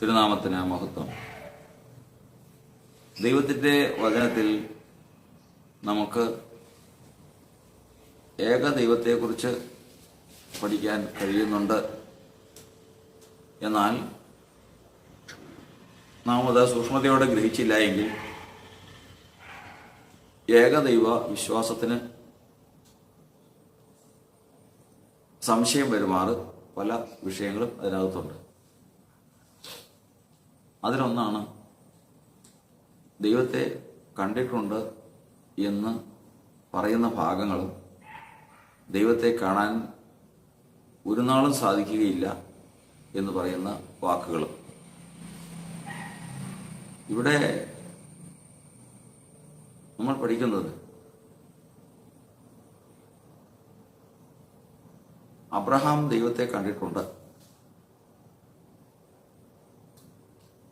തിരുനാമത്തിന് മഹത്വം. ദൈവത്തിൻ്റെ വചനത്തിൽ നമുക്ക് ഏക ദൈവത്തെക്കുറിച്ച് പഠിക്കാൻ കഴിയുന്നുണ്ട്. എന്നാൽ നാം അത് സൂക്ഷ്മതയോടെ ഗ്രഹിച്ചില്ല എങ്കിൽ ഏകദൈവ വിശ്വാസത്തിന് സംശയം വരുമാറ് പല വിഷയങ്ങളും അതിനകത്തുണ്ട്. അതിലൊന്നാണ് ദൈവത്തെ കണ്ടിട്ടുണ്ട് എന്ന് പറയുന്ന ഭാഗങ്ങളും ദൈവത്തെ കാണാൻ ഒരു നാളും സാധിക്കുകയില്ല എന്ന് പറയുന്ന വാക്കുകളും. ഇവിടെ നമ്മൾ പഠിക്കുന്നത് അബ്രഹാം ദൈവത്തെ കണ്ടിട്ടുണ്ട്.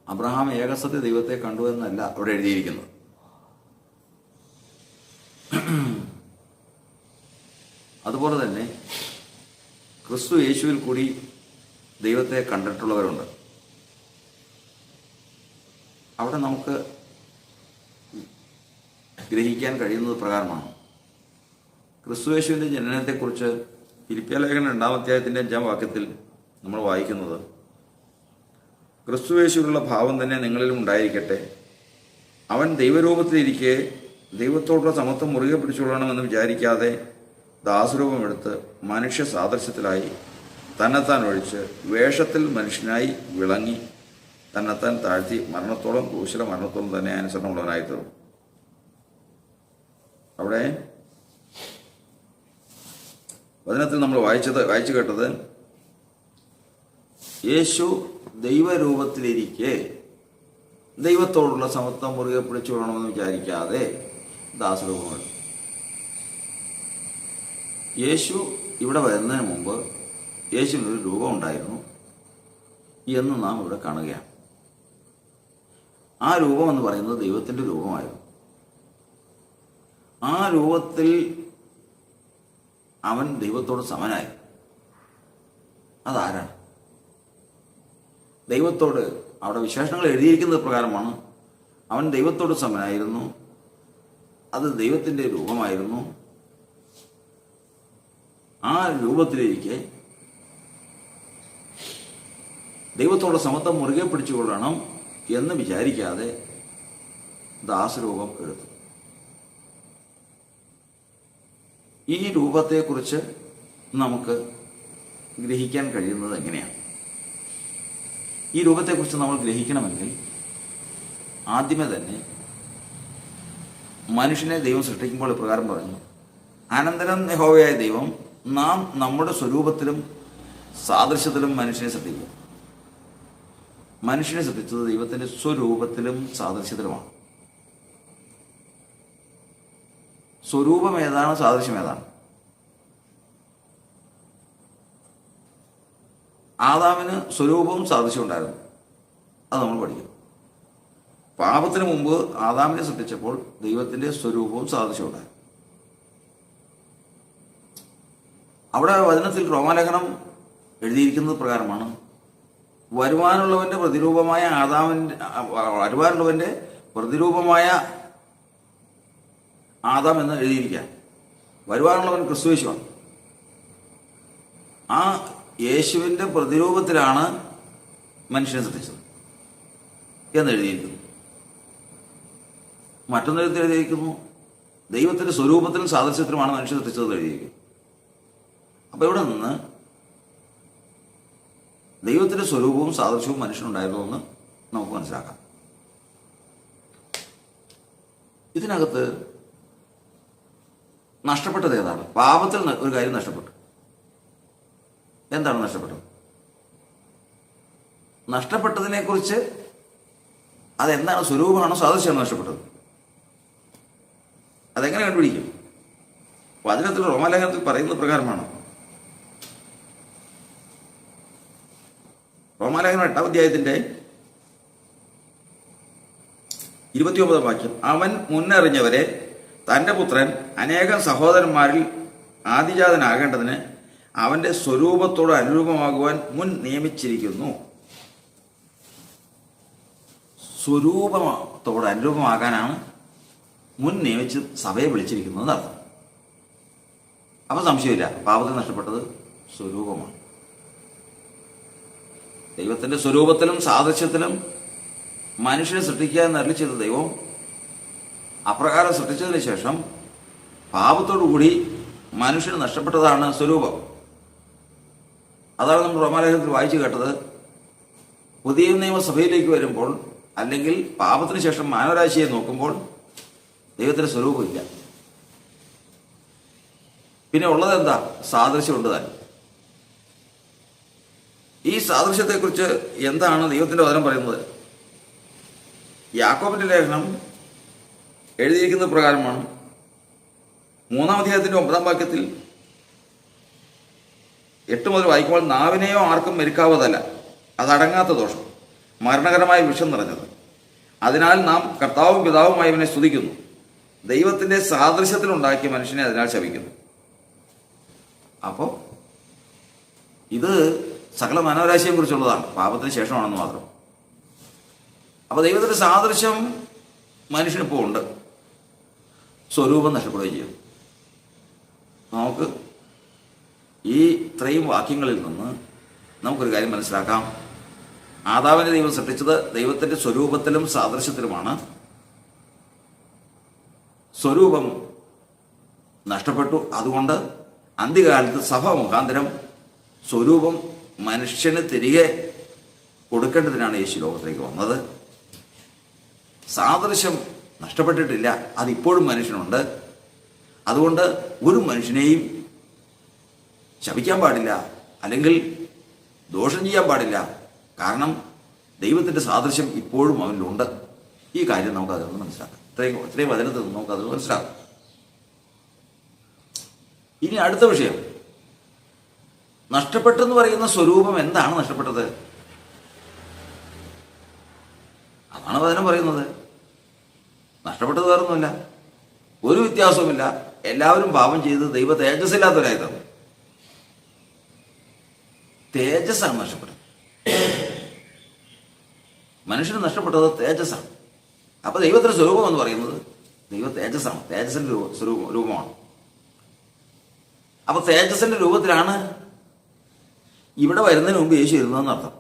അബ്രഹാം ഏകസത്യ ദൈവത്തെ കണ്ടു എന്നല്ല അവിടെ എഴുതിയിരിക്കുന്നത്. അതുപോലെ തന്നെ ക്രിസ്തു യേശുവിൽ കൂടി ദൈവത്തെ കണ്ടിട്ടുള്ളവരുണ്ട്. അവിടെ നമുക്ക് ഗ്രഹിക്കാൻ കഴിയുന്നത് പ്രകാരമാണ്. ക്രിസ്തു യേശുവിൻ്റെ ജനനത്തെക്കുറിച്ച് ഫിലിപ്പിയ ലേഖനം 2-ാം അധ്യായത്തിൻ്റെ 5-ാം വാക്യത്തിൽ നമ്മൾ വായിക്കുന്നത്, ക്രിസ്തു യേശുവിലുള്ള ഭാവം തന്നെ നിങ്ങളിലും ഉണ്ടായിരിക്കട്ടെ. അവൻ ദൈവരൂപത്തിലിരിക്കെ ദൈവത്തോടുള്ള സമത്വം മുറുകെ പിടിച്ചുകൊള്ളണമെന്ന് വിചാരിക്കാതെ ദാസരൂപമെടുത്ത് മനുഷ്യ സാദൃശ്യത്തിലായി തന്നെത്താൻ ഒഴിച്ച് വേഷത്തിൽ മനുഷ്യനായി വിളങ്ങി തന്നെത്താൻ താഴ്ത്തി മരണത്തോളം ക്രൂശില മരണത്തോളം തന്നെ അനുസരണമുള്ളവനായി തീർന്നു. അവിടെ വചനത്തിൽ നമ്മൾ വായിച്ചു കേട്ടത്, യേശു ദൈവരൂപത്തിലിരിക്കെ ദൈവത്തോടുള്ള സമത്വം മുറുകെ പിടിച്ചുകൊള്ളണമെന്ന് വിചാരിക്കാതെ ദാസരൂപമെടുത്തു. യേശു ഇവിടെ വരുന്നതിന് മുമ്പ് യേശുവിനൊരു രൂപം ഉണ്ടായിരുന്നു എന്ന് നാം ഇവിടെ കാണുകയാണ്. ആ രൂപം എന്ന് പറയുന്നത് ദൈവത്തിൻ്റെ രൂപമായിരുന്നു. ആ രൂപത്തിൽ അവൻ ദൈവത്തോട് സമനായി. അതാരാണ്? ദൈവത്തോട് അവിടെ വിശേഷണങ്ങൾ എഴുതിയിരിക്കുന്നത് പ്രകാരമാണ്. അവൻ ദൈവത്തോട് സമനായിരുന്നു. അത് ദൈവത്തിൻ്റെ രൂപമായിരുന്നു. ആ രൂപത്തിലിരിക്കെ ദൈവത്തോട് സമത്വം മുറുകെ പിടിച്ചുകൊള്ളണം എന്ന് വിചാരിക്കാതെ ദാസരൂപം എടുത്തു. ഈ രൂപത്തെക്കുറിച്ച് നമുക്ക് ഗ്രഹിക്കാൻ കഴിയുന്നത് എങ്ങനെയാണ്? ഈ രൂപത്തെക്കുറിച്ച് നമ്മൾ ഗ്രഹിക്കണമെങ്കിൽ ആദ്യമേ തന്നെ മനുഷ്യനെ ദൈവം സൃഷ്ടിക്കുമ്പോൾ ഇപ്രകാരം പറഞ്ഞു, അനന്തരം യഹോവയായ ദൈവം നാം നമ്മുടെ സ്വരൂപത്തിലും സാദൃശ്യത്തിലും മനുഷ്യനെ സൃഷ്ടിക്കും. മനുഷ്യനെ സൃഷ്ടിച്ചത് ദൈവത്തിൻ്റെ സ്വരൂപത്തിലും സാദൃശ്യത്തിലുമാണ്. സ്വരൂപം ഏതാണ്? സാദൃശ്യം ഏതാണ്? ആദാമിന് സ്വരൂപവും സാദൃശ്യവും ഉണ്ടായിരുന്നു. അത് നമ്മൾ പഠിക്കും. പാപത്തിന് മുമ്പ് ആദാമിനെ സൃഷ്ടിച്ചപ്പോൾ ദൈവത്തിൻ്റെ സ്വരൂപവും സാദൃശ്യവും ഉണ്ടായിരുന്നു. അവിടെ വചനത്തിൽ റോമാലേഖനം എഴുതിയിരിക്കുന്നത് പ്രകാരമാണ്, വരുവാനുള്ളവൻ്റെ പ്രതിരൂപമായ ആദാം എന്ന് എഴുതിയിരിക്കുക. വരുവാനുള്ളവൻ ക്രിസ്തു യേശുവാണ്. ആ യേശുവിൻ്റെ പ്രതിരൂപത്തിലാണ് മനുഷ്യനെ സൃഷ്ടിച്ചത് എന്ന് എഴുതിയിരിക്കുന്നു. മറ്റൊന്നിടത്ത് എഴുതിയിരിക്കുന്നു, ദൈവത്തിൻ്റെ സ്വരൂപത്തിലും സാദൃശ്യത്തിലുമാണ് മനുഷ്യനെ സൃഷ്ടിച്ചത് എഴുതിയിരിക്കുന്നു. അപ്പോൾ ഇവിടെ നിന്ന് ദൈവത്തിൻ്റെ സ്വരൂപവും സാദൃശ്യവും മനുഷ്യനുണ്ടായിരുന്നു എന്ന് നമുക്ക് മനസ്സിലാക്കാം. ഇതിനകത്ത് നഷ്ടപ്പെട്ടത് ഏതാണ്? പാപത്തിൽ ഒരു കാര്യം നഷ്ടപ്പെട്ടു. എന്താണ് നഷ്ടപ്പെട്ടത്? നഷ്ടപ്പെട്ടതിനെക്കുറിച്ച് അതെന്താണ്? സ്വരൂപമാണോ സാദൃശ്യമാണോ നഷ്ടപ്പെട്ടത്? അതെങ്ങനെ കണ്ടുപിടിക്കും? വചനത്തിൽ റോമാലേഖനത്തിൽ പറയുന്ന പ്രകാരമാണ്. റോമാലേഖനം 8-ാം അധ്യായത്തിൻ്റെ 29-ാം വാക്യം, അവൻ മുന്നറിഞ്ഞവരെ തൻ്റെ പുത്രൻ അനേകം സഹോദരന്മാരിൽ ആദിജാതനാകേണ്ടതിന് അവൻ്റെ സ്വരൂപത്തോട് അനുരൂപമാകുവാൻ മുൻ നിയമിച്ചിരിക്കുന്നു. സ്വരൂപത്തോട് അനുരൂപമാകാനാണ് മുൻ നിയമിച്ച് സഭയെ വിളിച്ചിരിക്കുന്നത് അർത്ഥം. അപ്പം സംശയമില്ല, പാപത്തിൽ നഷ്ടപ്പെട്ടത് സ്വരൂപമാണ്. ദൈവത്തിൻ്റെ സ്വരൂപത്തിലും സാദൃശ്യത്തിലും മനുഷ്യനെ സൃഷ്ടിക്കുക എന്ന് അരുളി ചെയ്ത ദൈവം അപ്രകാരം സൃഷ്ടിച്ചതിന് ശേഷം പാപത്തോടുകൂടി മനുഷ്യന് നഷ്ടപ്പെട്ടതാണ് സ്വരൂപം. അതാണ് നമ്മൾ റോമാലേഖനത്തിൽ വായിച്ചു കേട്ടത്. പുതിയ നിയമസഭയിലേക്ക് വരുമ്പോൾ, അല്ലെങ്കിൽ പാപത്തിന് ശേഷം മാനവരാശിയെ നോക്കുമ്പോൾ ദൈവത്തിൻ്റെ സ്വരൂപമില്ല. പിന്നെ ഉള്ളത് എന്താ? സാദൃശ്യമുണ്ട് താൻ. ഈ സാദൃശ്യത്തെക്കുറിച്ച് എന്താണ് ദൈവത്തിൻ്റെ വചനം പറയുന്നത്? യാക്കോബിന്റെ ലേഖനം എഴുതിയിരിക്കുന്ന പ്രകാരമാണ്. 3-ാം അധ്യായത്തിന്റെ 9-ാം വാക്യത്തിൽ 8 മുതൽ വായിക്കുമ്പോൾ, നാവിനെയോ ആർക്കും മെരുക്കാവതല്ല, അതടങ്ങാത്ത ദോഷം, മരണകരമായ വിഷം നിറഞ്ഞത്. അതിനാൽ നാം കർത്താവും പിതാവുമായി അവനെ സ്തുതിക്കുന്നു. ദൈവത്തിന്റെ സാദൃശ്യത്തിലുണ്ടാക്കിയ മനുഷ്യനെ അതിനാൽ ശപിക്കുന്നു. അപ്പോൾ ഇത് സകല മാനവരാശിയെ കുറിച്ചുള്ളതാണ്, പാപത്തിന് ശേഷമാണെന്ന് മാത്രം. അപ്പോൾ ദൈവത്തിന്റെ സാദൃശ്യം മനുഷ്യനിപ്പോൾ ഉണ്ട്, സ്വരൂപം നഷ്ടപ്പെടുകയും ചെയ്യും. നമുക്ക് ഈ ഇത്രയും വാക്യങ്ങളിൽ നിന്ന് നമുക്കൊരു കാര്യം മനസ്സിലാക്കാം. ആദാമിനെ ദൈവം സൃഷ്ടിച്ചത് ദൈവത്തിൻ്റെ സ്വരൂപത്തിലും സാദൃശ്യത്തിലുമാണ്. സ്വരൂപം നഷ്ടപ്പെട്ടു. അതുകൊണ്ട് അന്ത്യകാലത്ത് സഭ മുഖാന്തരം സ്വരൂപം മനുഷ്യന് തിരികെ കൊടുക്കേണ്ടതിനാണ് യേശു ലോകത്തിലേക്ക് വന്നത്. സാദൃശ്യം നഷ്ടപ്പെട്ടിട്ടില്ല, അതിപ്പോഴും മനുഷ്യനുണ്ട്. അതുകൊണ്ട് ഒരു മനുഷ്യനെയും ശപിക്കാൻ പാടില്ല, അല്ലെങ്കിൽ ദോഷം ചെയ്യാൻ പാടില്ല. കാരണം ദൈവത്തിൻ്റെ സാദൃശ്യം ഇപ്പോഴും അവനിലുണ്ട്. ഈ കാര്യം നമുക്ക് അതിൽ നിന്ന് മനസ്സിലാക്കാം. ഇത്രയും വചനത്തിൽ നിന്ന് നമുക്ക് അതിൽ മനസ്സിലാക്കാം. ഇനി അടുത്ത വിഷയം, നഷ്ടപ്പെട്ടെന്ന് പറയുന്ന സ്വരൂപം എന്താണ് നഷ്ടപ്പെട്ടത്? അതാണ് വചനം പറയുന്നത്. നഷ്ടപ്പെട്ടത് വേറൊന്നുമില്ല, ഒരു വ്യത്യാസവുമില്ല. എല്ലാവരും പാപം ചെയ്ത് ദൈവ തേജസ്സില്ലാത്തവരായിരുന്നു. തേജസ്സാണ് നഷ്ടപ്പെട്ടത്. മനുഷ്യന് നഷ്ടപ്പെട്ടത് തേജസ്സാണ്. അപ്പൊ ദൈവത്തിന്റെ സ്വരൂപം എന്ന് പറയുന്നത് ദൈവ തേജസ്സാണ്, തേജസ്സിന്റെ രൂപമാണ്. അപ്പൊ തേജസ്സിന്റെ രൂപത്തിലാണ് ഇവിടെ വരുന്നതിന് മുമ്പ് യേശു ഇരുന്നതെന്ന് അർത്ഥം.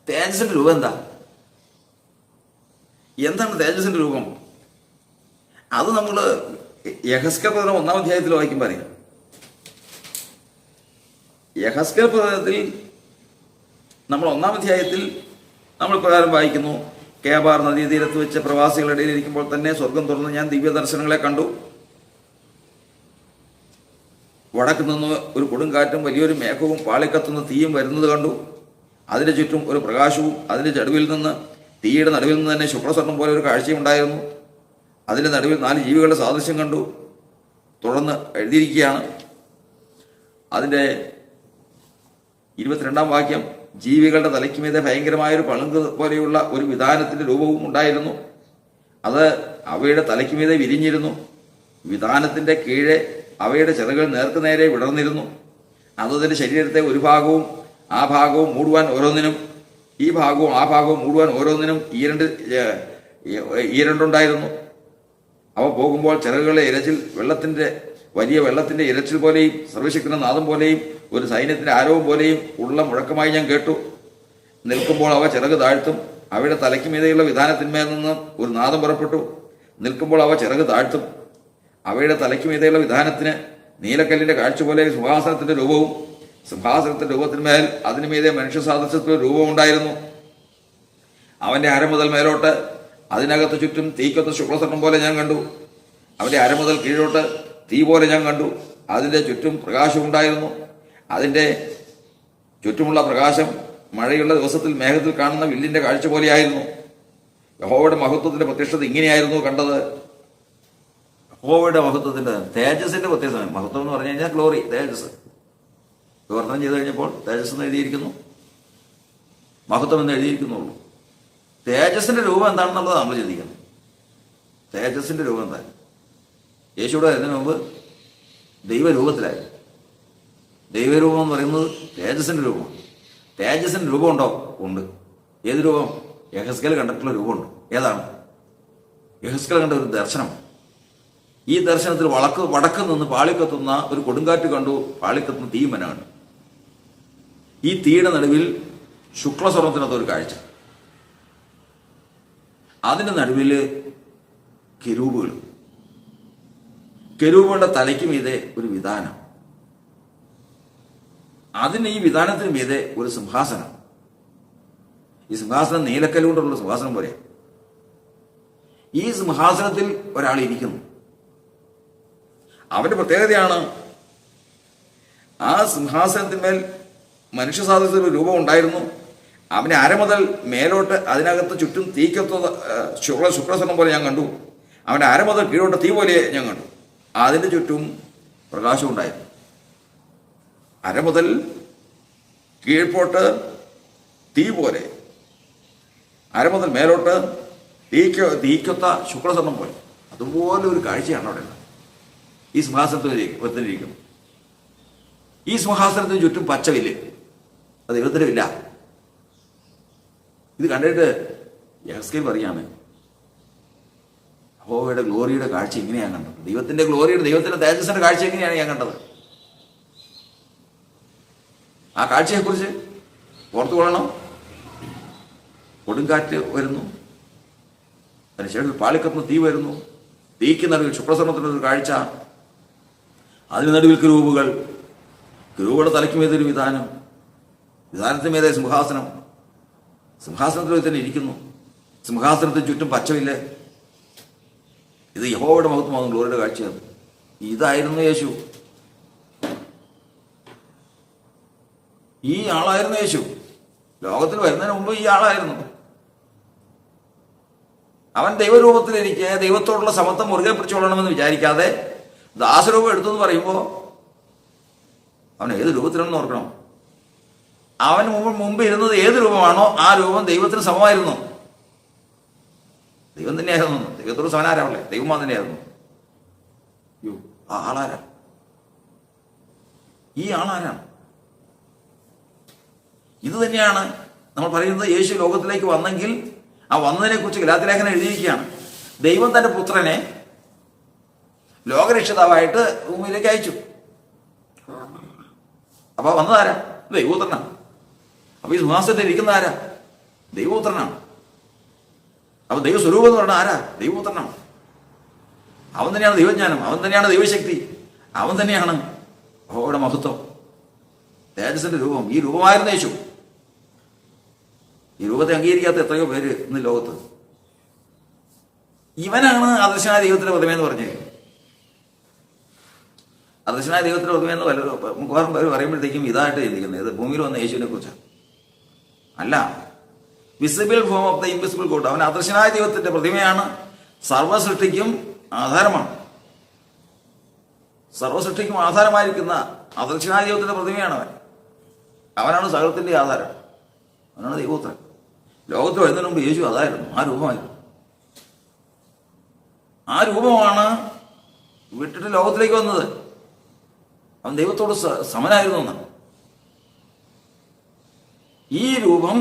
തേജസ്സിന്റെ രൂപം എന്താണ് തേജസ്സിന്റെ രൂപം? അത് നമ്മൾ യഹസ്കേൽ പ്രവചനം 1-ാം അധ്യായത്തിൽ വായിക്കുമ്പോൾ അറിയാം. യഹസ്കേൽ പ്രവചനത്തിൽ നമ്മൾ 1-ാം അധ്യായത്തിൽ നമ്മൾ പ്രകാരം വായിക്കുന്നു, കേബാർ നദീതീരത്ത് വെച്ച് പ്രവാസികളുടെ ഇടയിൽ ഇരിക്കുമ്പോൾ തന്നെ സ്വർഗം തുറന്ന് ഞാൻ ദിവ്യ ദർശനങ്ങളെ കണ്ടു. വടക്ക് നിന്ന് ഒരു കൊടുങ്കാറ്റും വലിയൊരു മേഘവും പാളിക്കത്തുന്ന തീയും വരുന്നത് കണ്ടു. അതിൻ്റെ ചുറ്റും ഒരു പ്രകാശവും അതിൻ്റെ നടുവിൽ നിന്ന്, തീയുടെ നടുവിൽ നിന്ന് തന്നെ ശുക്ലസ്വർണം പോലെ ഒരു കാഴ്ചയും ഉണ്ടായിരുന്നു. അതിൻ്റെ നടുവിൽ 4 ജീവികളുടെ സാദൃശ്യം കണ്ടു. തുടർന്ന് എഴുതിയിരിക്കുകയാണ് അതിൻ്റെ 22-ാം വാക്യം, ജീവികളുടെ തലയ്ക്കുമീതെ ഭയങ്കരമായൊരു പളുങ്ക് പോലെയുള്ള ഒരു വിധാനത്തിൻ്റെ രൂപവും ഉണ്ടായിരുന്നു. അത് അവയുടെ തലയ്ക്കുമീതെ വിരിഞ്ഞിരുന്നു. വിധാനത്തിൻ്റെ കീഴെ അവയുടെ ചിറകുകൾ നേർക്കുനേരെ വിടർന്നിരുന്നു. അതതിൻ്റെ ശരീരത്തെ ഒരു ഭാഗവും ആ ഭാഗവും മൂടുവാൻ ഓരോന്നിനും, ഈ ഭാഗവും ആ ഭാഗവും മൂടുവാൻ ഓരോന്നിനും ഈരണ്ടുണ്ടായിരുന്നു. അവ പോകുമ്പോൾ ചിറകുകളുടെ ഇരച്ചിൽ വലിയ വെള്ളത്തിന്റെ ഇരച്ചിൽ പോലെയും സർവശക്തന്റെ നാദം പോലെയും ഒരു സൈന്യത്തിന്റെ ആരവം പോലെയും ഉള്ള മുഴക്കമായി ഞാൻ കേട്ടു. നിൽക്കുമ്പോൾ അവ ചിറക് താഴ്ത്തും. അവയുടെ തലയ്ക്ക് മീതെയുള്ള വിധാനത്തിന്മേൽ നിന്ന് ഒരു നാദം പുറപ്പെട്ടു. നിൽക്കുമ്പോൾ അവ ചിറക് താഴ്ത്തും. അവയുടെ തലയ്ക്ക് മീതെയുള്ള വിധാനത്തിന് നീലക്കല്ലിന്റെ കാഴ്ച പോലെ സിംഹാസനത്തിന്റെ രൂപവും, സിംഹാസനത്തിന്റെ രൂപത്തിന്മേൽ അതിനു മീതെ മനുഷ്യ സാദൃശ്യത്തിലുള്ള രൂപം ഉണ്ടായിരുന്നു. അവന്റെ അര മുതൽ മേലോട്ട് അതിനകത്ത് ചുറ്റും തീക്കൊത്ത ശുക്ലസ്വർണം പോലെ ഞാൻ കണ്ടു. അവന്റെ അര മുതൽ കീഴോട്ട് തീ പോലെ ഞാൻ കണ്ടു. അതിൻ്റെ ചുറ്റും പ്രകാശമുണ്ടായിരുന്നു. അതിൻ്റെ ചുറ്റുമുള്ള പ്രകാശം മഴയുള്ള ദിവസത്തിൽ മേഘത്തിൽ കാണുന്ന വില്ലിന്റെ കാഴ്ച പോലെയായിരുന്നു. യഹോവയുടെ മഹത്വത്തിന്റെ പ്രത്യക്ഷത ഇങ്ങനെയായിരുന്നു കണ്ടത്. യഹോവയുടെ മഹത്വത്തിന്റെ, തേജസ്സിന്റെ പ്രത്യക്ഷത. മഹത്വം എന്ന് പറഞ്ഞു കഴിഞ്ഞാൽ ഗ്ലോറി, തേജസ്. വിവർത്തനം ചെയ്ത് കഴിഞ്ഞപ്പോൾ തേജസ് എന്ന് എഴുതിയിരിക്കുന്നു, മഹത്വം എന്ന് എഴുതിയിരിക്കുന്നുള്ളൂ. തേജസ്സിന്റെ രൂപം എന്താണെന്നുള്ളത് നമ്മൾ ചിന്തിക്കണം. തേജസ്സിന്റെ രൂപം എന്താ? യേശുവിടെ വരുന്നതിന് മുമ്പ് ദൈവരൂപത്തിലായിരുന്നു. ദൈവരൂപം എന്ന് പറയുന്നത് തേജസ്സിന്റെ രൂപമാണ്. തേജസ്സിന്റെ രൂപം ഉണ്ടോ? ഉണ്ട്. ഏത് രൂപം? യെഹെസ്കേൽ കണ്ടിട്ടുള്ള രൂപമുണ്ട്. ഏതാണ്? യെഹെസ്കേൽ കണ്ട ഒരു ദർശനം. ഈ ദർശനത്തിൽ വടക്ക് നിന്ന് പാളിക്കത്തുന്ന ഒരു കൊടുങ്കാറ്റ് കണ്ടു. പാളിക്കത്തുന്ന തീമന കണ്ടു. ഈ തീയുടെ നടുവിൽ ശുക്ലസ്വർണത്തിനകത്ത് ഒരു കാഴ്ച. അതിൻ്റെ നടുവിൽ കെരൂബുകൾ. കെരൂബുകളുടെ തലയ്ക്ക് മീതെ ഒരു വിധാനം. അതിന് ഈ വിധാനത്തിന് മീതെ ഒരു സിംഹാസനം. ഈ സിംഹാസനം നീലക്കല്ലുകൊണ്ടുള്ള സിംഹാസനം പോലെ. ഈ സിംഹാസനത്തിൽ ഒരാൾ ഇരിക്കുന്നു. അവന്റെ പ്രത്യേകതയാണ്, ആ സിംഹാസനത്തിന്മേൽ മനുഷ്യ സാദൃശ്യ രൂപം ഉണ്ടായിരുന്നു. അവന്റെ അര മുതൽ മേലോട്ട് അതിനകത്ത് ചുറ്റും തീക്കത്ത ശുക്ലസ്വർണം പോലെ ഞാൻ കണ്ടു. അവന്റെ അര മുതൽ കീഴോട്ട് തീ പോലെ ഞാൻ കണ്ടു. അതിൻ്റെ ചുറ്റും പ്രകാശം ഉണ്ടായിരുന്നു. അര മുതൽ കീഴ്പോട്ട് തീ പോലെ, അര മുതൽ മേലോട്ട് തീക്കൊത്ത ശുക്ലസ്വർണം പോലെ. അതുപോലെ ഒരു കാഴ്ചയാണ് അവിടെ ഈ സിംഹാസനത്തിലിരിക്കുന്നു. ഈ സിംഹാസനത്തിന് ചുറ്റും പച്ചവില്ല്. അത് ദൈവത്തിൻ്റെ വില്ല. ഇത് കണ്ടിട്ട് യെഹെസ്കേൽ പറയാണ്, യഹോവയുടെ ഗ്ലോറിയുടെ കാഴ്ച ഇങ്ങനെയാണ് കണ്ടത്. ദൈവത്തിന്റെ തേജസ്സിന്റെ കാഴ്ച എങ്ങനെയാണ് ഞാൻ കണ്ടത്. ആ കാഴ്ചയെക്കുറിച്ച് ഓർത്തുകൊള്ളണം. കൊടുങ്കാറ്റ് വരുന്നു, അതിനുശേഷം പാളിക്കത്തുന്ന തീ വരുന്നു. തീക്ക് നടുവിൽ ശുക്ലസ്വർണത്തിനൊരു കാഴ്ച. അതിന് നടുവിൽ കെരൂബുകൾ. കെരൂബുകളുടെ തലയ്ക്ക് മീതൊരു വിധാനം. വിധാനത്തിന് മീതെ സിംഹാസനം. സിംഹാസനത്തിൽ തന്നെ ഇരിക്കുന്നു. സിംഹാസനത്തിന് ചുറ്റും പച്ചവില്ല്. ഇത് യഹോവയുടെ മഹത്വമാകും, ഗ്ലോറിയുടെ കാഴ്ചയാണ്. ഇതായിരുന്നു യേശു. ഈ ആളായിരുന്നു യേശു. ലോകത്തിൽ വരുന്നതിന് മുമ്പ് ഈ ആളായിരുന്നു. അവൻ ദൈവരൂപത്തിലിരിക്കെ ദൈവത്തോടുള്ള സമത്വം മുറുകെ പിടിച്ചുകൊള്ളണമെന്ന് വിചാരിക്കാതെ ദാസരൂപം എടുത്തു എന്ന് പറയുമ്പോൾ അവൻ ഏത് രൂപത്തിലാണെന്ന് ഓർക്കണം. അവൻ മുമ്പ് ഇരുന്നത് ഏത് രൂപമാണോ ആ രൂപം ദൈവത്തിന് സമമായിരുന്നു. ദൈവം തന്നെയായിരുന്നു. ദൈവത്തോട് സമനാരാവല്ലേ? ദൈവമാ തന്നെയായിരുന്നു. ആ ആളാരാ? ഈ ആളാരാണ്? ഇത് തന്നെയാണ് നമ്മൾ പറയുന്നത്. യേശു ലോകത്തിലേക്ക് വന്നെങ്കിൽ ആ വന്നതിനെ കുറിച്ച് ഗലാത്യലേഖനം എഴുതിയിരിക്കുകയാണ്. ദൈവം തന്റെ പുത്രനെ ലോകരക്ഷിതാവായിട്ട് ഭൂമിയിലേക്ക് അയച്ചു. അപ്പൊ വന്നതാരാ? ദൈവപുത്രനാണ്. അപ്പൊ ഈ സിംഹാസനത്തിൽ ഇരിക്കുന്ന ആരാ? ദൈവപുത്രനാണ്. അപ്പൊ ദൈവസ്വരൂപം എന്ന് പറഞ്ഞാൽ ആരാ? ദൈവപുത്രനാണ്. അവൻ തന്നെയാണ് ദൈവജ്ഞാനം, അവൻ തന്നെയാണ് ദൈവശക്തി, അവൻ തന്നെയാണ് യഹോവയുടെ മഹത്വം, തേജസ്സിന്റെ രൂപം. ഈ രൂപമായിരുന്നു യേശു. ഈ രൂപത്തെ അംഗീകരിക്കാത്ത എത്രയോ പേര് ഇന്ന് ലോകത്ത്. ഇവനാണ് അദൃശ്യനായ ദൈവത്തിന്റെ പ്രതിമയെന്ന് പറഞ്ഞത്. അദൃശ്യനായ ദൈവത്തിന്റെ പ്രതിമയെന്ന് മിക്കവാറും പേര് പറയുമ്പോഴത്തേക്കും ഇതായിട്ട് ചിന്തിക്കുന്നത് ഇത് ഭൂമിയിൽ വന്ന യേശുവിനെ കുറിച്ചാണ്. അല്ല, visible form of the invisible God. അവൻ അദൃശ്യനായ ദൈവത്തിന്റെ പ്രതിമയാണ്. സർവ്വസൃഷ്ടിക്കും ആധാരമാണ്. സർവ്വസൃഷ്ടിക്കും ആധാരമായിരിക്കുന്ന അദൃശ്യനായ ദൈവത്തിന്റെ പ്രതിമയാണ് അവൻ. അവനാണ് സകലത്തിന്റെ ആധാരം. അവനാണ് ദൈവപുത്രൻ. ലോകത്തിൽ വരുന്നതിന് മുമ്പ് യേശു അതായിരുന്നു. ആ രൂപമായിരുന്നു. ആ രൂപമാണ് വിട്ടിട്ട് ലോകത്തിലേക്ക് വന്നത്. അവൻ ദൈവത്തോട് സമനായിരുന്നു എന്നാണ്. ഈ രൂപം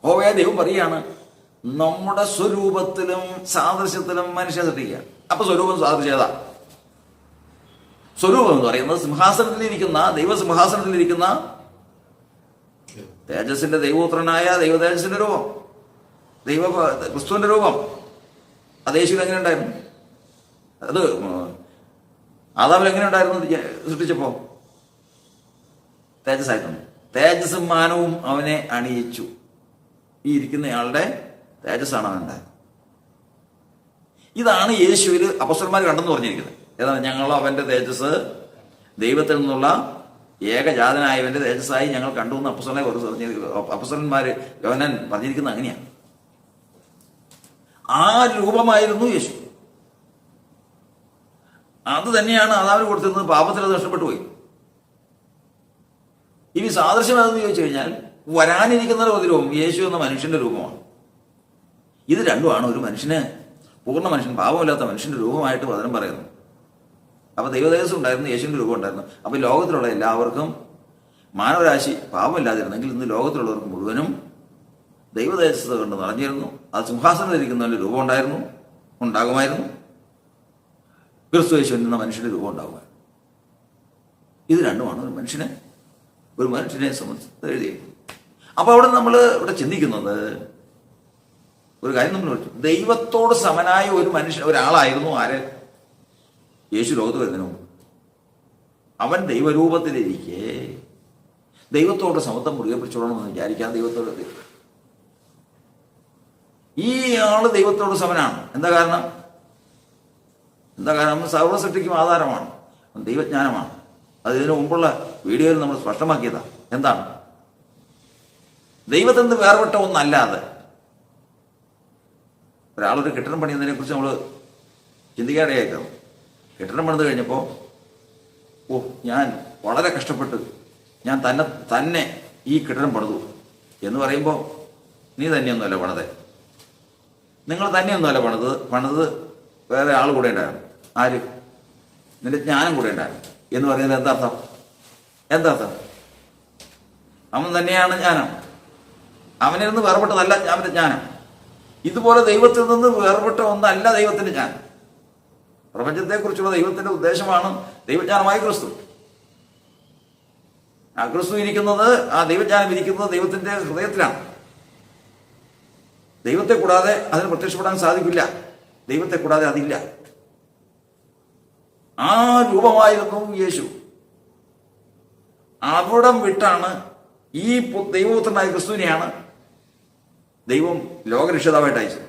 ഹോവയായ ദൈവം പറയുകയാണ്, നമ്മുടെ സ്വരൂപത്തിലും സാദൃശ്യത്തിലും മനുഷ്യ സൃഷ്ടിക്കുക. അപ്പൊ സ്വരൂപം സാദൃശ്യത. സ്വരൂപം എന്ന് പറയുന്നത് സിംഹാസനത്തിലിരിക്കുന്ന ദൈവസിംഹാസനത്തിലിരിക്കുന്ന തേജസ്സിന്റെ ദൈവപുത്രനായ ദൈവതേജസ്സിന്റെ രൂപം, ക്രിസ്തുവിന്റെ രൂപം. അത് യേശുവിൽ എങ്ങനെ ഉണ്ടായിരുന്നു? അത് ആദാമിൽ എങ്ങനെ ഉണ്ടായിരുന്നു? സൃഷ്ടിച്ചപ്പോ തേജസ്സായിട്ടുണ്ട്. തേജസ്സും മാനവും അവനെ അണിയിച്ചു. ഈ ഇരിക്കുന്നയാളുടെ തേജസ്സാണ് അവനുണ്ടായത്. ഇതാണ് യേശുവിൽ അപ്പോസ്തലന്മാർ കണ്ടെന്ന് പറഞ്ഞിരിക്കുന്നത്. ഏതാണ്? ഞങ്ങൾ അവന്റെ തേജസ് ദൈവത്തിൽ നിന്നുള്ള ഏകജാതനായവന്റെ തേജസ്സായി ഞങ്ങൾ കണ്ടു എന്ന് അപ്പോസ്തലന്മാര് യോഹന്നാൻ പറഞ്ഞിരിക്കുന്നത് അങ്ങനെയാണ്. ആ രൂപമായിരുന്നു യേശു. അത് തന്നെയാണ് ആദാമിന് കൊടുത്തിരുന്നത്. പാപത്തിൽ അത് നഷ്ടപ്പെട്ടു പോയി. ഇനി സാദൃശ്യം ഏതെന്ന് ചോദിച്ചു കഴിഞ്ഞാൽ വരാനിരിക്കുന്ന പ്രതിരൂപം യേശു എന്ന മനുഷ്യന്റെ രൂപമാണ്. ഇത് രണ്ടുമാണ് ഒരു മനുഷ്യന്, പൂർണ്ണ മനുഷ്യൻ, പാപമില്ലാത്ത മനുഷ്യന്റെ രൂപമായിട്ട് വചനം പറയുന്നു. അപ്പൊ ദൈവതേജസ്സും ഉണ്ടായിരുന്നു, യേശുവിന്റെ രൂപം ഉണ്ടായിരുന്നു. അപ്പൊ ലോകത്തിലുള്ള എല്ലാവർക്കും, മാനവരാശി പാപമില്ലാതിരുന്നെങ്കിൽ ഇന്ന് ലോകത്തിലുള്ളവർക്ക് മുഴുവനും ദൈവദേശത്ത് കൊണ്ട് നിറഞ്ഞിരുന്നു. അത് സിംഹാസനത്തിലിരിക്കുന്നതിൻ്റെ രൂപം ഉണ്ടാകുമായിരുന്നു. ക്രിസ്തു യേശു എന്ന മനുഷ്യൻ്റെ രൂപം ഉണ്ടാകുമായിരുന്നു. ഇത് രണ്ടുമാണ് ഒരു മനുഷ്യനെ സംബന്ധിച്ച് എഴുതിയിരിക്കുന്നത്. അപ്പോൾ അവിടെ നമ്മൾ ഇവിടെ ചിന്തിക്കുന്നത് ഒരു കാര്യം നമ്മൾ വിളിച്ചു, ദൈവത്തോട് സമനായ ഒരാളായിരുന്നു ആര്? യേശു ലോകത്ത് വരുന്നതിന് മുമ്പ്. അവൻ ദൈവരൂപത്തിലിരിക്കെ ദൈവത്തോട് സമത്വം മുറുകെ പിടിച്ചോളണമെന്ന് വിചാരിക്കാൻ ഈ ആള് ദൈവത്തോട് സമനാണ്. എന്താ കാരണം? സർവ്വ സൃഷ്ടിക്കും ആധാരമാണ്, ദൈവജ്ഞാനമാണ്. അതിനു മുമ്പുള്ള വീഡിയോയിൽ നമ്മൾ സ്പഷ്ടമാക്കിയതാണ്. എന്താണ്? ദൈവത്തിൽ നിന്ന് വേർപെട്ട ഒന്നല്ലാതെ ഒരാളൊരു കെട്ടിടം പണിയുന്നതിനെ കുറിച്ച് നമ്മൾ ചിന്തിക്കാതെയായിരുന്നു. കെട്ടിടം പണിത് കഴിഞ്ഞപ്പോൾ ഞാൻ വളരെ കഷ്ടപ്പെട്ട് ഞാൻ തന്നെ ഈ കെട്ടിടം പണിതു എന്ന് പറയുമ്പോൾ നീ തന്നെയൊന്നുമല്ല പണിത്, നിങ്ങൾ തന്നെയൊന്നുമല്ല പണിത് വേറെ ആൾ കൂടെ ഉണ്ടായിരുന്നു. ആര്? നിന്റെ ജ്ഞാനം കൂടെ ഉണ്ടായിരുന്നു എന്ന് പറയുന്നത് എന്താർത്ഥം? അവൻ തന്നെയാണ് ജ്ഞാനം. അവനിൽ നിന്ന് വേർപെട്ടതല്ല അവൻ്റെ ജ്ഞാനം. ഇതുപോലെ ദൈവത്തിൽ നിന്ന് വേർപെട്ട ഒന്നല്ല ദൈവത്തിൻ്റെ ജ്ഞാനം. പ്രപഞ്ചത്തെക്കുറിച്ചുള്ള ദൈവത്തിൻ്റെ ഉദ്ദേശമാണ് ദൈവജ്ഞാനമായ ക്രിസ്തു. ആ ക്രിസ്തു ഇരിക്കുന്നത്, ആ ദൈവജ്ഞാനം ഇരിക്കുന്നത് ദൈവത്തിൻ്റെ ഹൃദയത്തിലാണ്. ദൈവത്തെ കൂടാതെ അതിന് പ്രത്യക്ഷപ്പെടാൻ സാധിക്കില്ല. ദൈവത്തെ കൂടാതെ അതില്ല. ആ രൂപമായിരുന്നു യേശു. അവിടം വിട്ടാണ് ഈ ദൈവപുത്രനായ ക്രിസ്തുവിനെയാണ് ദൈവം ലോകരക്ഷിതാവായിട്ട് അയച്ചത്.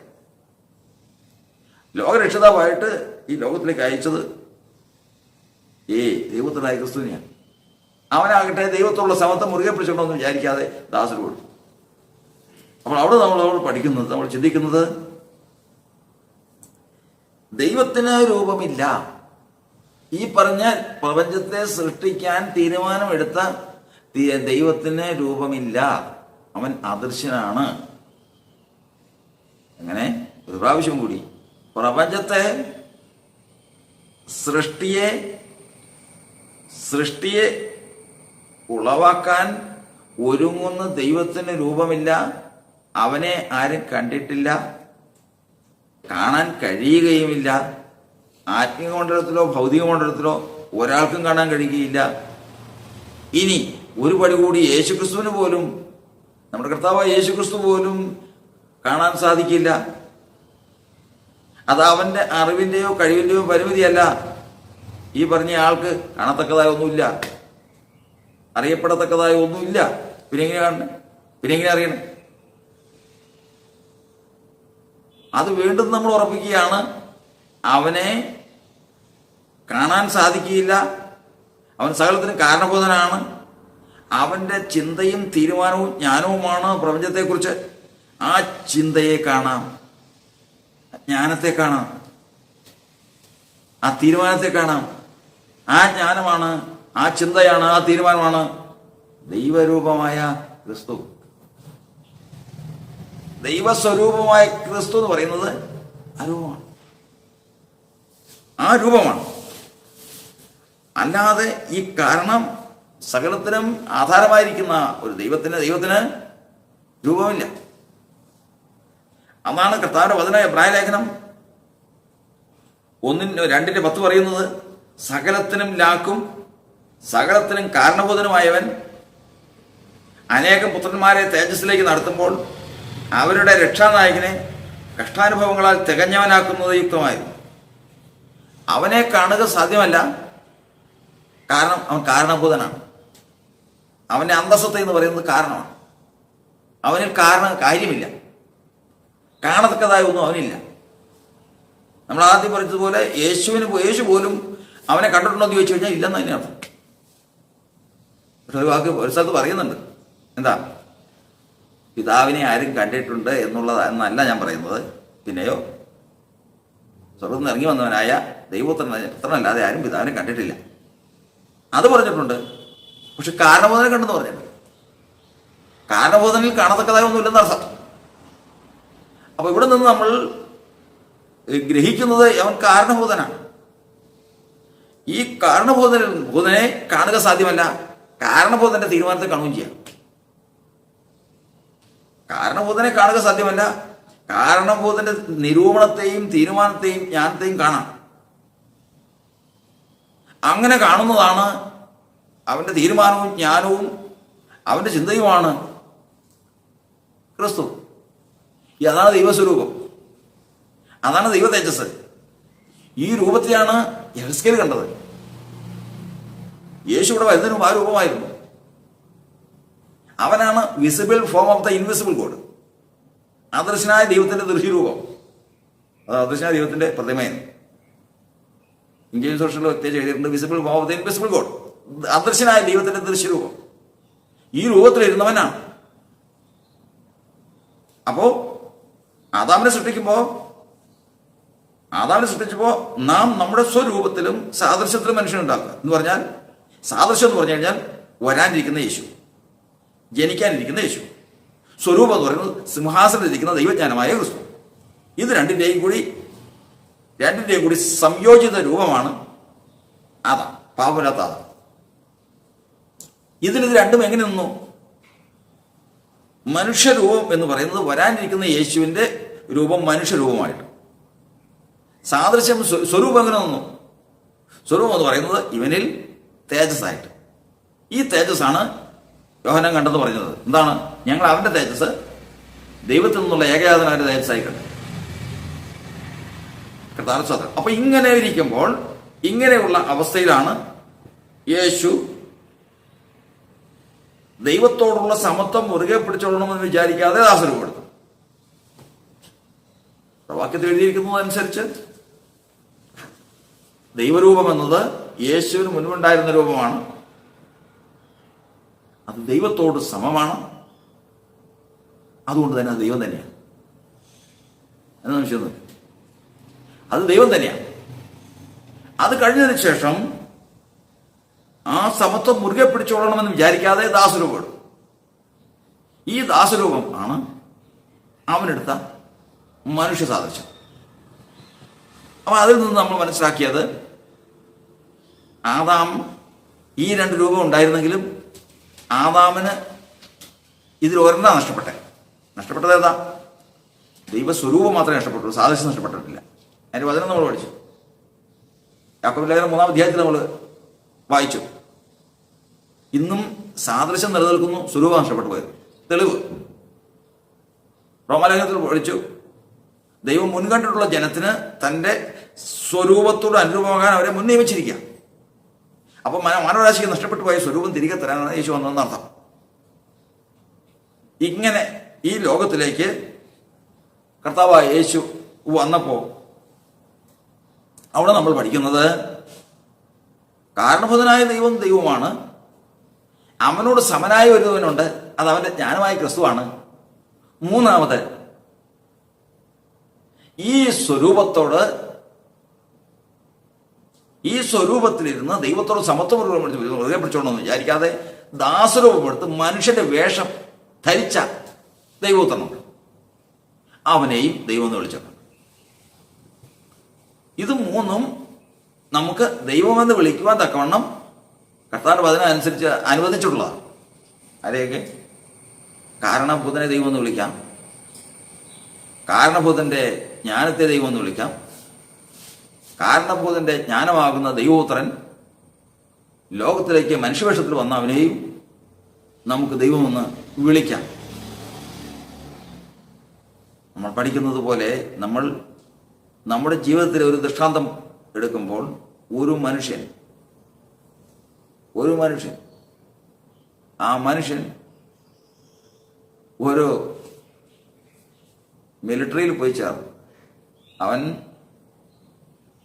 ലോകരക്ഷിതാവായിട്ട് ഈ ലോകത്തിലേക്ക് അയച്ചത് ദൈവപുത്രനായ ക്രിസ്തുവിനെയാണ്. അവനാകട്ടെ ദൈവത്തോടുള്ള സമത്വം മുറുകെ പിടിച്ചിട്ടുണ്ടെന്ന് വിചാരിക്കാതെ ദാസന് കൊടുത്തു. അപ്പോൾ അവിടെ നമ്മൾ പഠിക്കുന്നത്, നമ്മൾ ചിന്തിക്കുന്നത്, ദൈവത്തിന് രൂപമില്ല. ഈ പറഞ്ഞ പ്രപഞ്ചത്തെ സൃഷ്ടിക്കാൻ തീരുമാനമെടുത്ത ദൈവത്തിന് രൂപമില്ല. അവൻ അദൃശ്യനാണ്. അങ്ങനെ ഒരു പ്രാവശ്യം കൂടി പ്രപഞ്ചത്തെ സൃഷ്ടിയെ ഉളവാക്കാൻ ഒരുങ്ങുന്ന ദൈവത്തിന് രൂപമില്ല. അവനെ ആരും കണ്ടിട്ടില്ല, കാണാൻ കഴിയുകയുമില്ല. ആത്മീയ മണ്ഡലത്തിലോ ഭൗതിക മണ്ഡലത്തിലോ ഒരാൾക്കും കാണാൻ കഴിയുകയില്ല. ഇനി ഒരു പടി കൂടി യേശുക്രിസ്തുവിന് പോലും, നമ്മുടെ കർത്താവായ യേശുക്രിസ്തു പോലും കാണാൻ സാധിക്കില്ല. അത് അവൻ്റെ അറിവിൻ്റെയോ കഴിവിൻ്റെയോ പരിമിതിയല്ല. ഈ പറഞ്ഞ ആൾക്ക് കാണത്തക്കതായ ഒന്നുമില്ല, അറിയപ്പെടത്തക്കതായ ഒന്നുമില്ല. പിന്നെ എങ്ങനെ കാണണേ? പിന്നെ എങ്ങനെ അറിയണേ? അത് വീണ്ടും നമ്മൾ ഉറപ്പിക്കുകയാണ്, അവനെ കാണാൻ സാധിക്കുകയില്ല. അവൻ സകലത്തിനും കാരണബോധനാണ്. അവൻ്റെ ചിന്തയും തീരുമാനവും ജ്ഞാനവുമാണ് പ്രപഞ്ചത്തെക്കുറിച്ച്. ആ ചിന്തയെ കാണാം, ജ്ഞാനത്തെ കാണാം, ആ തീരുമാനത്തെ കാണാം. ആ ജ്ഞാനമാണ്, ആ ചിന്തയാണ്, ആ തീരുമാനമാണ് ദൈവരൂപമായ ക്രിസ്തു. ദൈവസ്വരൂപമായ ക്രിസ്തു എന്ന് പറയുന്നത് ആ രൂപമാണ്. അല്ലാതെ ഈ കാരണം സകലത്തിനും ആധാരമായിരിക്കുന്ന ഒരു ദൈവത്തിന് രൂപമില്ല. അതാണ് കർത്താവിന്റെ വചന എബ്രായ ലേഖനം 1:2 പറയുന്നത്, സകലത്തിനും ലാക്കും സകലത്തിനും കാരണബോധനുമായവൻ അനേകം പുത്രന്മാരെ തേജസ്സിലേക്ക് നടത്തുമ്പോൾ അവരുടെ രക്ഷാനായകനെ കഷ്ടാനുഭവങ്ങളാൽ തികഞ്ഞവനാക്കുന്നത് യുക്തമായിരുന്നു. അവനെ കാണുക സാധ്യമല്ല, കാരണം അവൻ കാരണഭൂതനാണ്. അവൻ്റെ അന്തസ്സത്ത എന്ന് പറയുന്നത് കാരണമാണ്. അവനിൽ കാര്യമില്ല, കാണത്തക്കതായ ഒന്നും അവനില്ല. നമ്മൾ ആദ്യം പറഞ്ഞതുപോലെ യേശു പോലും അവനെ കണ്ടിട്ടുണ്ടോ എന്ന് ചോദിച്ചു കഴിഞ്ഞാൽ ഇല്ലെന്ന് തന്നെ അർത്ഥം. പക്ഷെ ഒരു സ്ഥലത്ത് പറയുന്നുണ്ട്, എന്താ, പിതാവിനെ ആരും കണ്ടിട്ടുണ്ട് എന്നല്ല ഞാൻ പറയുന്നത്. പിന്നെയോ സ്വർഗ്ഗത്തിൽ നിന്ന് ഇറങ്ങി വന്നവനായ ദൈവപുത്രനല്ലാതെ ആരും പിതാവിനെ കണ്ടിട്ടില്ല, അത് പറഞ്ഞിട്ടുണ്ട്. പക്ഷെ കാരണബോധനെ കണ്ടെന്ന് പറഞ്ഞിട്ടുണ്ട്. കാരണബോധനിൽ കാണത്തക്കതായ ഒന്നുമില്ലെന്ന് അർത്ഥം. അപ്പൊ ഇവിടെ നിന്ന് നമ്മൾ ഗ്രഹിക്കുന്നത് അവൻ കാരണബോധനാണ്. ഈ കാരണബോധനെ കാണുക സാധ്യമല്ല, കാരണബോധന്റെ തീരുമാനത്തെ കാണുകയും ചെയ്യാം. കാരണഭൂതനെ കാണുക സാധ്യമല്ല. കാരണഭൂതന്റെ നിരൂപണത്തെയും തീരുമാനത്തെയും ജ്ഞാനത്തെയും കാണാം. അങ്ങനെ കാണുന്നതാണ് അവന്റെ തീരുമാനവും ജ്ഞാനവും അവന്റെ ചിന്തയുമാണ് ക്രിസ്തു. അതാണ് ദൈവസ്വരൂപം, അതാണ് ദൈവ തേജസ്. ഈ രൂപത്തെയാണ് യെഹെസ്കേൽ കണ്ടത്. യേശു ഇവിടെ വരുന്നതിന് മുമ്പ് ആ രൂപമായിരുന്നു. അവനാണ് visible form of the invisible God. അദൃശ്യനായ ദൈവത്തിന്റെ ദൃശ്യരൂപം. അത് അദൃശ്യനായ ദൈവത്തിന്റെ പ്രതിമയാണ്. ഇംഗ്ലീഷ് സോഷ്യലിൽ പ്രത്യേകിച്ച് എഴുതിയിട്ടുണ്ട് visible form of the invisible God. അദൃശ്യനായ ദൈവത്തിന്റെ ദൃശ്യരൂപം ഈ രൂപത്തിലിരുന്നവനാണ്. അപ്പോ ആദാമിനെ സൃഷ്ടിച്ചപ്പോ നാം നമ്മുടെ സ്വരൂപത്തിലും സാദൃശ്യത്തിലും മനുഷ്യനുണ്ടാക്കുക എന്ന് പറഞ്ഞാൽ, സാദൃശ്യം എന്ന് പറഞ്ഞു കഴിഞ്ഞാൽ വരാനിരിക്കുന്ന യേശു, ജനിക്കാനിരിക്കുന്ന യേശു. സ്വരൂപം എന്ന് പറയുന്നത് സിംഹാസനത്തിലിരിക്കുന്ന ദൈവജ്ഞാനമായ ക്രിസ്തു. ഇത് രണ്ടിന്റെയും കൂടി സംയോജിത രൂപമാണ് ആദാം, പാപമില്ലാത്ത ആദാം. ഇത് രണ്ടും എങ്ങനെ നിന്നു? മനുഷ്യരൂപം എന്ന് പറയുന്നത് വരാനിരിക്കുന്ന യേശുവിന്റെ രൂപം മനുഷ്യരൂപമായിട്ട്. സാദൃശ്യം സ്വരൂപം എങ്ങനെ നിന്നു? സ്വരൂപം എന്ന് പറയുന്നത് ഇവനിൽ തേജസ്സായിട്ട്. ഈ തേജസ്സാണ് യോഹന്നാൻ കണ്ടെന്ന് പറയുന്നത്. എന്താണ്? ഞങ്ങൾ അവന്റെ തേജസ് ദൈവത്തിൽ നിന്നുള്ള ഏകജാതനായ തേജസ്സായി കണ്ടു. അപ്പൊ ഇങ്ങനെ ഇരിക്കുമ്പോൾ, ഇങ്ങനെയുള്ള അവസ്ഥയിലാണ് യേശു ദൈവത്തോടുള്ള സമത്വം മുറുകെ പിടിച്ചോളണമെന്ന് വിചാരിക്കാതെ ദാസരൂപപ്പെടുത്തും. വാക്യത്തിൽ എഴുതിയിരിക്കുന്നതനുസരിച്ച് ദൈവരൂപം എന്നത് യേശുവിന് മുൻപുണ്ടായിരുന്ന രൂപമാണ്. അത് ദൈവത്തോട് സമമാണ്. അതുകൊണ്ട് തന്നെ അത് ദൈവം തന്നെയാണ്. എന്നാ വിഷയം? അത് ദൈവം തന്നെയാണ്. അത് കഴിഞ്ഞതിന് ശേഷം ആ സമത്വം മുറുകെ പിടിച്ചോളണമെന്ന് വിചാരിക്കാതെ ദാസരൂപം. ഈ ദാസരൂപം ആണ് അവനെടുത്ത മനുഷ്യ സാദൃശ്യം. അപ്പൊ അതിൽ നിന്ന് നമ്മൾ മനസ്സിലാക്കിയത്, ആദാം ഈ രണ്ട് രൂപം ഉണ്ടായിരുന്നെങ്കിലും ആദാമിന് ഇതിൽ ഒരെണ്ണം നഷ്ടപ്പെട്ടത് ഏതാ? ദൈവസ്വരൂപം മാത്രമേ നഷ്ടപ്പെട്ടുള്ളൂ, സാദൃശ്യം നഷ്ടപ്പെട്ടിട്ടില്ല. അതിന്റെ വചനം നമ്മൾ പഠിച്ചു. യാക്കോബ് ലേഖനം 3-ാം അധ്യായത്തിൽ നമ്മൾ വായിച്ചു. ഇന്നും സാദൃശ്യം നിലനിൽക്കുന്നു, സ്വരൂപം നഷ്ടപ്പെട്ടു പോയത്. തെളിവ് റോമാലേഖനത്തിൽ പഠിച്ചു. ദൈവം മുൻകണ്ടിട്ടുള്ള ജനത്തിന് തന്റെ സ്വരൂപത്തോട് അനുരൂപമാകാൻ അവരെ മുൻ നിയമിച്ചിരിക്കുക. അപ്പൊ മാനവരാശിക്ക് നഷ്ടപ്പെട്ടു പോയ സ്വരൂപം തിരികെ തരാനാണ് യേശു വന്നതെന്നർത്ഥം. ഇങ്ങനെ ഈ ലോകത്തിലേക്ക് കർത്താവായ യേശു വന്നപ്പോ അവിടെ നമ്മൾ പഠിക്കുന്നത്, കാരണഭൂതനായ ദൈവമാണ്. അവനോട് സമനായ ഒരുവനുണ്ട്, അത് അവന്റെ ജ്ഞാനമായ ക്രിസ്തുവാണ്. മൂന്നാമത്, ഈ സ്വരൂപത്തിലിരുന്ന് ദൈവത്തോട് സമത്വം മുറുകെ പിടിച്ചോണമെന്ന് വിചാരിക്കാതെ ദാസരൂപമെടുത്ത് മനുഷ്യന്റെ വേഷം ധരിച്ച ദൈവോത്തരമുണ്ട്. അവനെയും ദൈവം എന്ന് വിളിച്ചിട്ടുണ്ട്. ഇത് മൂന്നും നമുക്ക് ദൈവമെന്ന് വിളിക്കുവാൻ തക്കവണ്ണം കർത്താവിന്റെ വചനമനുസരിച്ച് അനുവദിച്ചിട്ടുള്ളതാണ്. ആരെയൊക്കെ? കാരണഭൂതനെ ദൈവം എന്ന് വിളിക്കാം, കാരണഭൂതന്റെ ജ്ഞാനത്തെ ദൈവം എന്ന് വിളിക്കാം, കാരണഭൂതന്റെ ജ്ഞാനമാകുന്ന ദൈവോത്തരൻ ലോകത്തിലേക്ക് മനുഷ്യവേഷത്തിൽ വന്ന അവനെയും നമുക്ക് ദൈവമെന്ന് വിളിക്കാം. നമ്മൾ പഠിക്കുന്നത് പോലെ നമ്മൾ നമ്മുടെ ജീവിതത്തിലെ ഒരു ദൃഷ്ടാന്തം എടുക്കുമ്പോൾ, ഒരു മനുഷ്യൻ ആ മനുഷ്യൻ ഒരു മിലിറ്ററിയിൽ പോയി ചേർന്നു. അവൻ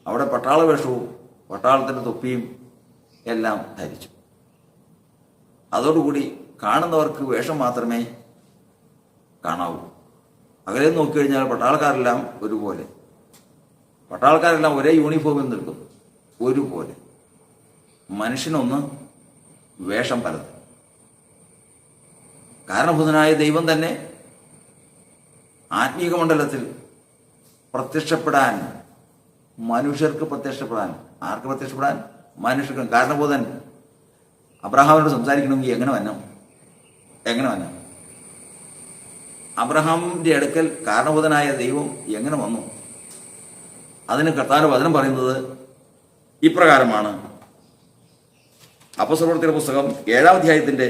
അവിടെ പട്ടാള വേഷവും പട്ടാളത്തിൻ്റെ തൊപ്പിയും എല്ലാം ധരിച്ചു. അതോടുകൂടി കാണുന്നവർക്ക് വേഷം മാത്രമേ കാണാവൂ. അകലെ നോക്കിക്കഴിഞ്ഞാൽ പട്ടാളക്കാരെല്ലാം ഒരുപോലെ, പട്ടാളക്കാരെല്ലാം ഒരേ യൂണിഫോമിൽ നിൽക്കുന്നു, ഒരുപോലെ. മനുഷ്യനൊന്ന്, വേഷം പലത്. കാരണഭൂതനായ ദൈവം തന്നെ ആത്മീക മണ്ഡലത്തിൽ പ്രത്യക്ഷപ്പെടാൻ, മനുഷ്യർക്ക് പ്രത്യക്ഷപ്പെടാൻ, ആർക്ക് പ്രത്യക്ഷപ്പെടാൻ? മനുഷ്യർക്കും. കാരണഭൂതൻ അബ്രഹാമിനോട് സംസാരിക്കണമെങ്കിൽ എങ്ങനെ വന്നു? അബ്രഹാമിൻ്റെ അടുക്കൽ കാരണഭൂതനായ ദൈവം എങ്ങനെ വന്നു? അതിന് കർത്താവിന്റെ വചനം പറയുന്നത് ഇപ്രകാരമാണ്. അപ്പോസ്തലപ്രവൃത്തിയുടെ പുസ്തകം 7-ാം അധ്യായത്തിന്റെ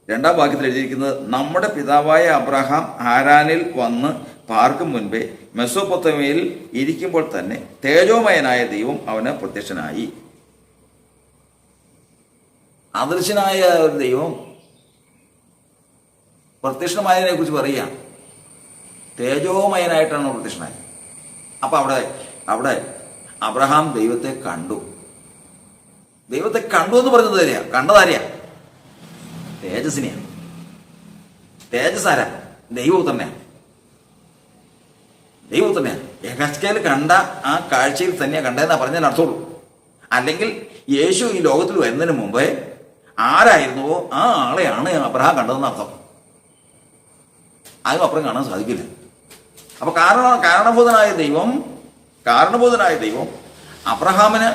2-ാം വാക്യത്തിൽ എഴുതിയിരിക്കുന്നത്, നമ്മുടെ പിതാവായ അബ്രഹാം ഹാരാനിൽ വന്ന് പാർക്കും മുൻപേ മെസൊപ്പൊത്താമ്യയിൽ ഇരിക്കുമ്പോൾ തന്നെ തേജോമയനായ ദൈവം അവന് പ്രത്യക്ഷനായി. അദൃശ്യനായ ഒരു ദൈവം പ്രത്യക്ഷമായതിനെ കുറിച്ച് പറയുക, തേജോമയനായിട്ടാണ് പ്രത്യക്ഷനായത്. അപ്പൊ അവിടെ അബ്രഹാം ദൈവത്തെ കണ്ടു. ദൈവത്തെ കണ്ടു എന്ന് പറഞ്ഞത് ആരെയാ? കണ്ടതാരെയാ? തേജസ്സിനെയാണ്. തേജസ് ആരാ? ദൈവം തന്നെയാണ്. ദൈവം തന്നെയാണ്. യഹസ്കേൽ കണ്ട ആ കാഴ്ചയിൽ തന്നെയാണ് കണ്ടതെന്നാ പറഞ്ഞതിന് അർത്ഥമുള്ളൂ. അല്ലെങ്കിൽ യേശു ഈ ലോകത്തിൽ വരുന്നതിന് മുമ്പേ ആരായിരുന്നുവോ ആ ആളെയാണ് അബ്രഹാം കണ്ടതെന്ന് അർത്ഥം. അതും അപ്പുറം കാണാൻ സാധിക്കില്ല. അപ്പൊ കാരണഭൂതനായ ദൈവം അബ്രഹാമിന്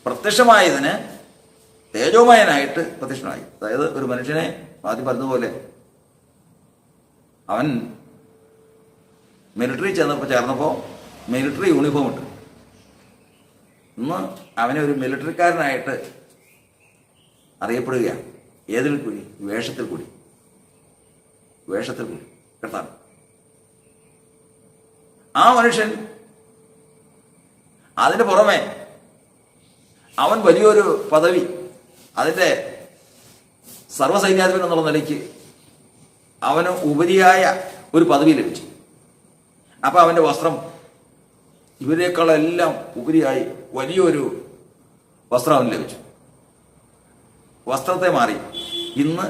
പ്രത്യക്ഷമായതിന് തേജോമയനായിട്ട് പ്രത്യക്ഷമായി. അതായത് ഒരു മനുഷ്യനെ ആദ്യം പറഞ്ഞതുപോലെ അവൻ മിലിറ്ററി ചേർന്നപ്പോൾ മിലിറ്ററി യൂണിഫോം ഇട്ടു. ഇന്ന് അവനെ ഒരു മിലിറ്ററിക്കാരനായിട്ട് അറിയപ്പെടുകയാണ്. ഏതിൽ കൂടി? വേഷത്തിൽ കൂടി കേട്ടാണ്. ആ മനുഷ്യൻ അതിന് പുറമെ അവൻ വലിയൊരു പദവി, അതിൻ്റെ സർവ്വസൈന്യാധിപൻ എന്നുള്ള നിലയ്ക്ക് അവന് ഉപരിയായ ഒരു പദവി ലഭിച്ചു. അപ്പൊ അവന്റെ വസ്ത്രം ഇവരെക്കാളെല്ലാം ഉപരിയായി വലിയൊരു വസ്ത്രം അവന് ലഭിച്ചു. വസ്ത്രത്തെ മാറി ഇന്ന്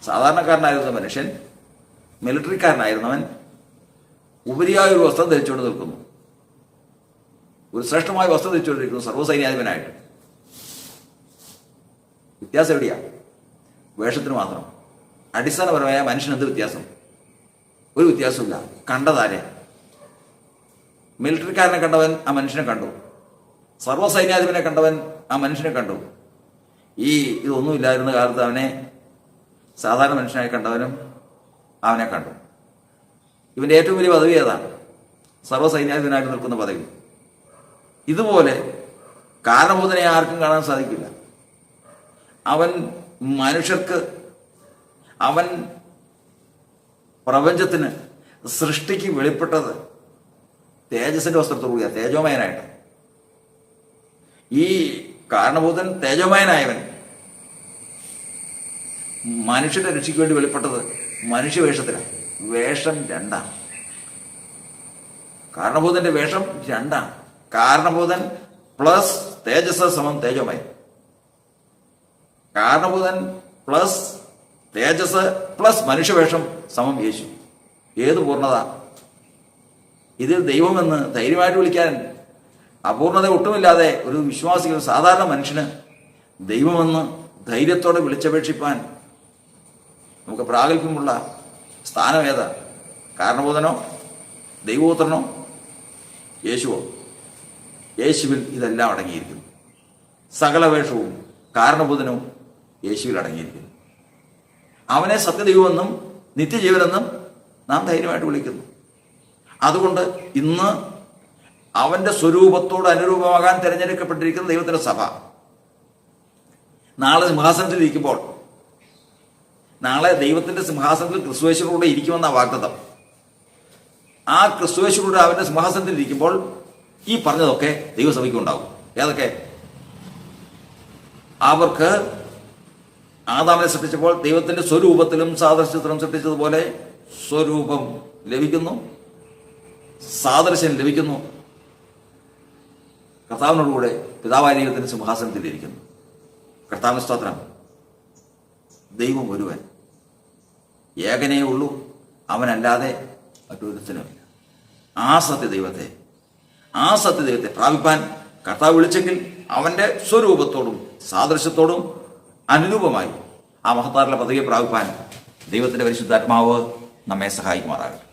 സാധാരണക്കാരനായിരുന്ന മനുഷ്യൻ, മിലിറ്ററിക്കാരനായിരുന്നവൻ ഉപരിയായ ഒരു വസ്ത്രം ധരിച്ചുകൊണ്ട് നിൽക്കുന്നു. ഒരു ശ്രേഷ്ഠമായ വസ്ത്രം ധരിച്ചുകൊണ്ടിരിക്കുന്നു സർവ്വസൈന്യാധിപനായിട്ട്. വ്യത്യാസം എവിടെയാ? വേഷത്തിന് മാത്രം. അടിസ്ഥാനപരമായ മനുഷ്യന് എന്ത് വ്യത്യാസം? ഒരു വ്യത്യാസമില്ല. കണ്ടതാരെ? മിലിറ്ററിക്കാരനെ കണ്ടവൻ ആ മനുഷ്യനെ കണ്ടു. സർവ്വസൈന്യാധിപനെ കണ്ടവൻ ആ മനുഷ്യനെ കണ്ടു. ഇതൊന്നുമില്ലായിരുന്ന കാലത്ത് അവനെ സാധാരണ മനുഷ്യനായി കണ്ടവനും അവനെ കണ്ടു. ഇവന്റെ ഏറ്റവും വലിയ പദവി ഏതാണ്? സർവ്വസൈന്യാധിപനായിട്ട് നിൽക്കുന്ന പദവി. ഇതുപോലെ കാരണഭൂതനെ ആർക്കും കാണാൻ സാധിക്കില്ല. അവൻ മനുഷ്യർക്ക്, അവൻ പ്രപഞ്ചത്തിന്, സൃഷ്ടിക്ക് വെളിപ്പെട്ടത് തേജസ്സിന്റെ വസ്ത്രത്തോടുകൂടിയ തേജോമയനായിട്ട്. ഈ കാരണഭൂതൻ തേജോമയനായവൻ മനുഷ്യന്റെ രക്ഷയ്ക്ക് വേണ്ടി വെളിപ്പെട്ടത് മനുഷ്യവേഷത്തിലാണ്. വേഷം രണ്ടാണ്. കാരണഭൂതന്റെ വേഷം രണ്ടാണ്. കാരണഭൂതൻ പ്ലസ് തേജസ് സമം തേജോമയൻ. കാരണഭൂതൻ പ്ലസ് തേജസ് പ്ലസ് മനുഷ്യവേഷം സമം യേശു. ഏത് പൂർണ്ണത! ഇതിൽ ദൈവമെന്ന് ധൈര്യമായിട്ട് വിളിക്കാൻ അപൂർണത ഒട്ടുമില്ലാതെ ഒരു വിശ്വാസികൾ, സാധാരണ മനുഷ്യന് ദൈവമെന്ന് ധൈര്യത്തോടെ വിളിച്ചപേക്ഷിപ്പാൻ നമുക്ക് പ്രാഗൽഭ്യമുള്ള സ്ഥാനം ഏതാ? കാരണഭൂതനോ, ദൈവപുത്രനോ, യേശുവോ? യേശുവിൽ ഇതെല്ലാം അടങ്ങിയിരിക്കുന്നു. സകല വേഷവും കാരണഭൂതനവും യേശുവിൽ അടങ്ങിയിരിക്കുന്നു. അവനെ സത്യദൈവമെന്നും നിത്യജീവനെന്നും നാം ധൈര്യമായിട്ട് വിളിക്കുന്നു. അതുകൊണ്ട് ഇന്ന് അവന്റെ സ്വരൂപത്തോട് അനുരൂപമാകാൻ തിരഞ്ഞെടുക്കപ്പെട്ടിരിക്കുന്ന ദൈവത്തിന്റെ സഭ നാളെ സിംഹാസനത്തിൽ ഇരിക്കുമ്പോൾ, നാളെ ദൈവത്തിന്റെ സിംഹാസനത്തിൽ ക്രിസ്തുയേശുവിലൂടെ ഇരിക്കുമെന്ന വാഗ്ദത്തം. ആ ക്രിസ്തുയേശുവിലൂടെ അവന്റെ സിംഹാസനത്തിൽ ഇരിക്കുമ്പോൾ ഈ പറഞ്ഞതൊക്കെ ദൈവസഭയ്ക്ക് ഉണ്ടാവും. ഏതൊക്കെ? അവർക്ക് ആദാമിനെ സൃഷ്ടിച്ചപ്പോൾ ദൈവത്തിന്റെ സ്വരൂപത്തിലും സാദൃശ്യത്തിലും സൃഷ്ടിച്ചതുപോലെ സ്വരൂപം ലഭിക്കുന്നു, സാദൃശ്യം ലഭിക്കുന്നു. കർത്താവിനോടുകൂടെ പിതാവായ ദൈവത്തിന്റെ സിംഹാസനത്തിൽ ഇരിക്കുന്നു. കർത്താവിന് സ്തോത്രം. ദൈവം ഒരുവൻ, ഏകനേ ഉള്ളൂ, അവനല്ലാതെ മറ്റൊരുത്തനുമില്ല. ആ സത്യദൈവത്തെ പ്രാപിപ്പാൻ കർത്താവ് വിളിച്ചെങ്കിൽ അവന്റെ സ്വരൂപത്തോടും സാദൃശ്യത്തോടും അനുരൂപമായി ആ മഹത്താറുള്ള പദവിയെ പ്രാപിപ്പാൻ ദൈവത്തിന്റെ പരിശുദ്ധാത്മാവ് നമ്മെ സഹായിക്കുമാറാകട്ടെ.